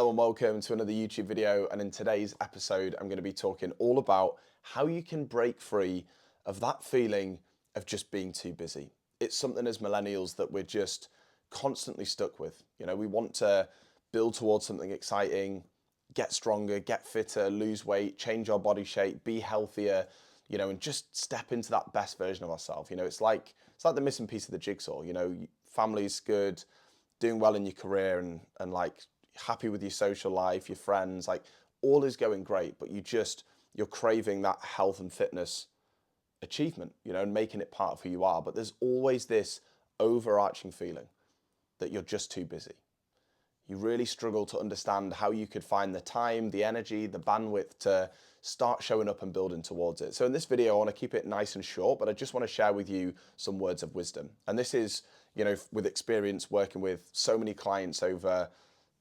Hello and welcome to another YouTube video, and in today's episode I'm going to be talking all about how you can break free of that feeling of just being too busy. It's something as millennials that we're just constantly stuck with. You know, we want to build towards something exciting, get stronger, get fitter, lose weight, change our body shape, be healthier, you know, and just step into that best version of ourselves. You know, it's like the missing piece of the jigsaw. You know, family's good, doing well in your career, and like happy with your social life, your friends, like all is going great, but you're craving that health and fitness achievement, you know, and making it part of who you are. But there's always this overarching feeling that you're just too busy. You really struggle to understand how you could find the time, the energy, the bandwidth to start showing up and building towards it. So in this video, I want to keep it nice and short, but I just want to share with you some words of wisdom. And this is, you know, with experience working with so many clients over,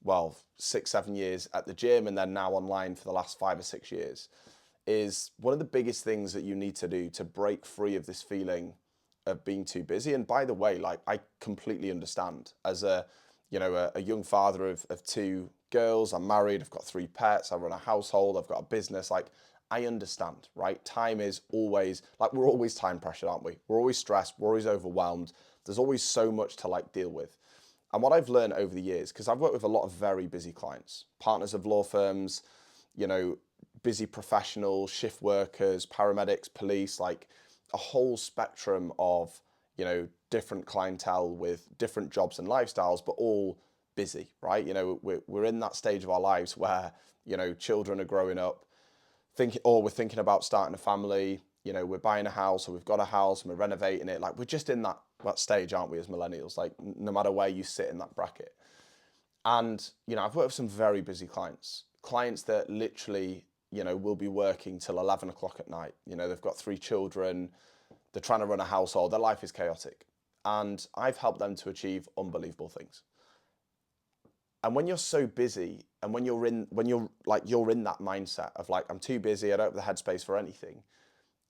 well, 6-7 years at the gym and then now online for the last 5 or 6 years, is one of the biggest things that you need to do to break free of this feeling of being too busy. And by the way, like, I completely understand. As a young father of 2 girls, I'm married, I've got 3 pets, I run a household, I've got a business. Like, I understand, right? Time is always, like, we're always time pressured, aren't we? We're always stressed, we're always overwhelmed. There's always so much to like deal with. And what I've learned over the years, because I've worked with a lot of very busy clients, partners of law firms, you know, busy professionals, shift workers, paramedics, police, like a whole spectrum of, you know, different clientele with different jobs and lifestyles, but all busy, right? You know, we're in that stage of our lives where, you know, children are growing up, we're thinking about starting a family, you know, we're buying a house or we've got a house and we're renovating it. Like, we're just in that stage, aren't we, as millennials? Like, no matter where you sit in that bracket. And, you know, I've worked with some very busy clients that literally, you know, will be working till 11 o'clock at night. You know, they've got 3 children, they're trying to run a household, their life is chaotic. And I've helped them to achieve unbelievable things. And when you're so busy and when you're in that mindset of like, I'm too busy, I don't have the headspace for anything,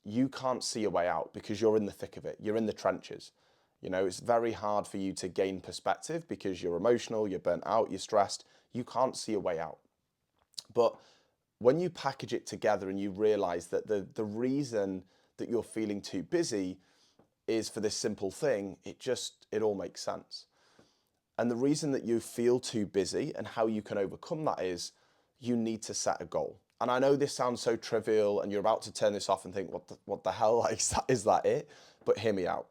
you can't see a way out because you're in the thick of it. You're in the trenches. You know, it's very hard for you to gain perspective because you're emotional, you're burnt out, you're stressed. You can't see a way out. But when you package it together and you realize that the reason that you're feeling too busy is for this simple thing, it all makes sense. And the reason that you feel too busy and how you can overcome that is you need to set a goal. And I know this sounds so trivial and you're about to turn this off and think, what the hell, like, is that it? But hear me out.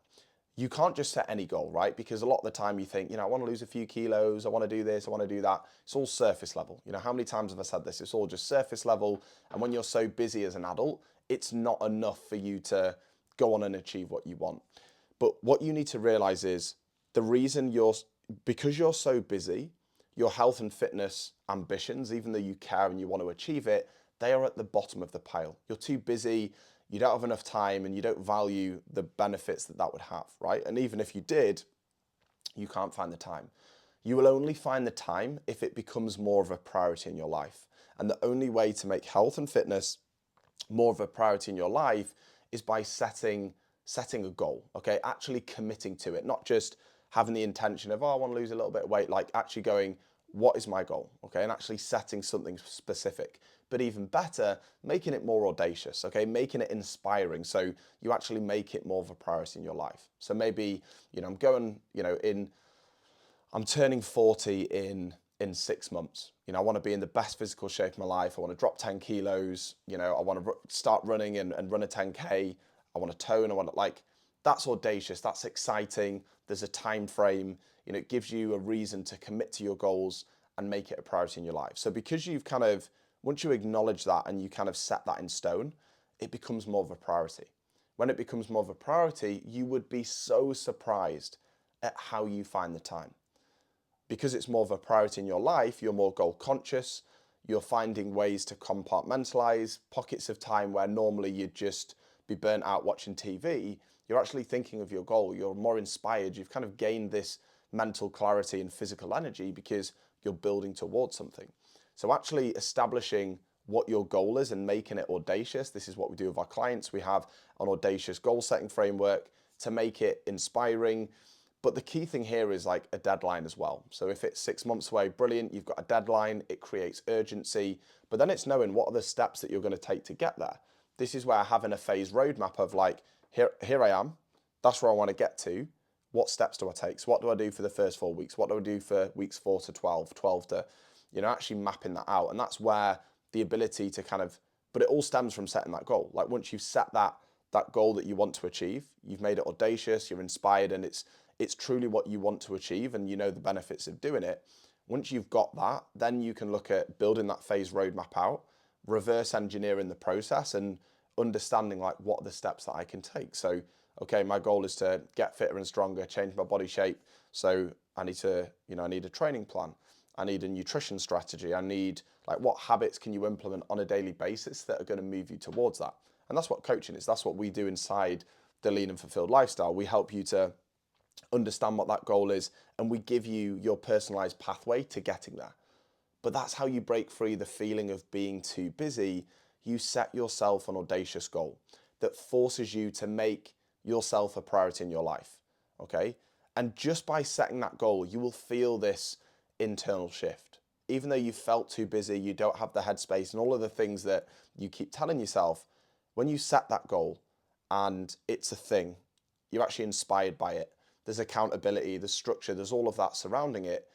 You can't just set any goal, right? Because a lot of the time you think, you know, I want to lose a few kilos, I want to do this, I want to do that. It's all surface level. You know, how many times have I said this? It's all just surface level. And when you're so busy as an adult, it's not enough for you to go on and achieve what you want. But what you need to realize is the reason because you're so busy, your health and fitness ambitions, even though you care and you want to achieve it, they are at the bottom of the pile. You're too busy, you don't have enough time, and you don't value the benefits that would have, right? And even if you did, you can't find the time. You will only find the time if it becomes more of a priority in your life. And the only way to make health and fitness more of a priority in your life is by setting a goal, okay? Actually committing to it, not just having the intention of, oh, I want to lose a little bit of weight, like actually going, what is my goal, okay? And actually setting something specific. But even better, making it more audacious, okay? Making it inspiring so you actually make it more of a priority in your life. So maybe, you know, I'm turning 40 in 6 months. You know, I want to be in the best physical shape of my life. I want to drop 10 kilos. You know, I want to start running and run a 10K. I want to tone. That's audacious. That's exciting. There's a time frame. You know, it gives you a reason to commit to your goals and make it a priority in your life. So because once you acknowledge that and you kind of set that in stone, it becomes more of a priority. When it becomes more of a priority, you would be so surprised at how you find the time. Because it's more of a priority in your life, you're more goal conscious, you're finding ways to compartmentalize pockets of time where normally you'd just be burnt out watching TV. You're actually thinking of your goal, you're more inspired, you've kind of gained this mental clarity and physical energy because you're building towards something. So actually establishing what your goal is and making it audacious, this is what we do with our clients. We have an audacious goal setting framework to make it inspiring, But the key thing here is like a deadline as well. So if it's 6 months away, brilliant, you've got a deadline, it creates urgency, but then it's knowing what are the steps that you're going to take to get there. This is where having a phased roadmap of like, here I am, that's where I want to get to. What steps do I take? So what do I do for the first 4 weeks? What do I do for weeks 4 to 12, 12 to, actually mapping that out. And that's where the ability to kind of, but it all stems from setting that goal. Like once you've set that goal that you want to achieve, you've made it audacious, you're inspired, and it's truly what you want to achieve, and you know the benefits of doing it. Once you've got that, then you can look at building that phase roadmap out, reverse engineering the process, and understanding like what are the steps that I can take. So, okay, my goal is to get fitter and stronger, change my body shape. So I need to, I need a training plan. I need a nutrition strategy. I need like what habits can you implement on a daily basis that are going to move you towards that? And that's what coaching is. That's what we do inside the Lean and Fulfilled Lifestyle. We help you to understand what that goal is, and we give you your personalized pathway to getting there. But that's how you break free the feeling of being too busy. You set yourself an audacious goal that forces you to make yourself a priority in your life, okay? And just by setting that goal, you will feel this internal shift. Even though you felt too busy, you don't have the headspace and all of the things that you keep telling yourself, when you set that goal and it's a thing, you're actually inspired by it. There's accountability, there's structure, there's all of that surrounding it.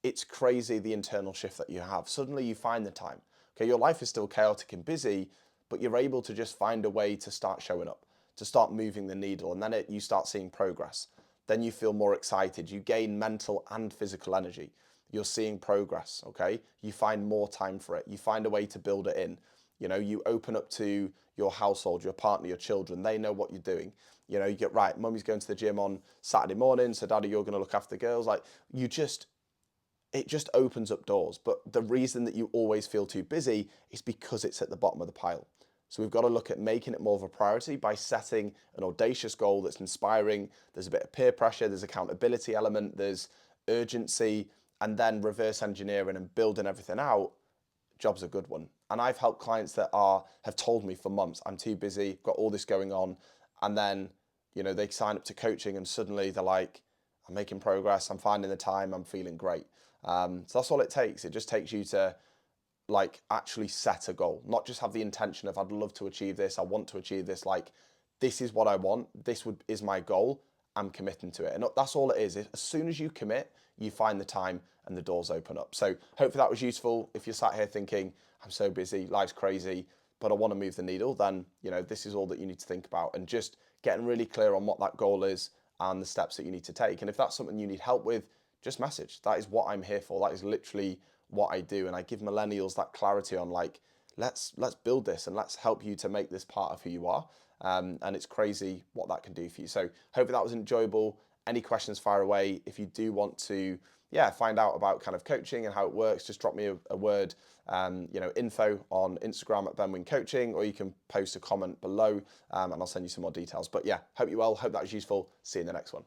It's crazy the internal shift that you have. Suddenly you find the time. Okay, your life is still chaotic and busy, but you're able to just find a way to start showing up, to start moving the needle, and then you start seeing progress. Then you feel more excited. You gain mental and physical energy. You're seeing progress, okay? You find more time for it. You find a way to build it in. You open up to your household, your partner, your children. They know what you're doing. You get, right, mummy's going to the gym on Saturday morning, so daddy, you're going to look after the girls. Like, it just opens up doors. But the reason that you always feel too busy is because it's at the bottom of the pile. So we've got to look at making it more of a priority by setting an audacious goal that's inspiring. There's a bit of peer pressure, there's accountability element, there's urgency, and then reverse engineering and building everything out. Job's a good one. And I've helped clients that have told me for months, I'm too busy, got all this going on. And then, they sign up to coaching and suddenly they're like, I'm making progress, I'm finding the time, I'm feeling great. So that's all it takes. It just takes you to like actually set a goal, not just have the intention of I'd love to achieve this, I want to achieve this, like this is what I want, is my goal, I'm committing to it. And that's all it is. As soon as you commit, you find the time and the doors open up. So hopefully that was useful. If you're sat here thinking, I'm so busy, life's crazy, but I want to move the needle, then this is all that you need to think about, and just getting really clear on what that goal is and the steps that you need to take. And if that's something you need help with, just message. That is what I'm here for. That is literally what I do. And I give millennials that clarity on like, let's build this and let's help you to make this part of who you are. And it's crazy what that can do for you. So hopefully that was enjoyable. Any questions, fire away. If you do want to, find out about kind of coaching and how it works, just drop me a word, info on Instagram at Ben Wynn Coaching, or you can post a comment below and I'll send you some more details. But yeah, hope you well. Hope that was useful. See you in the next one.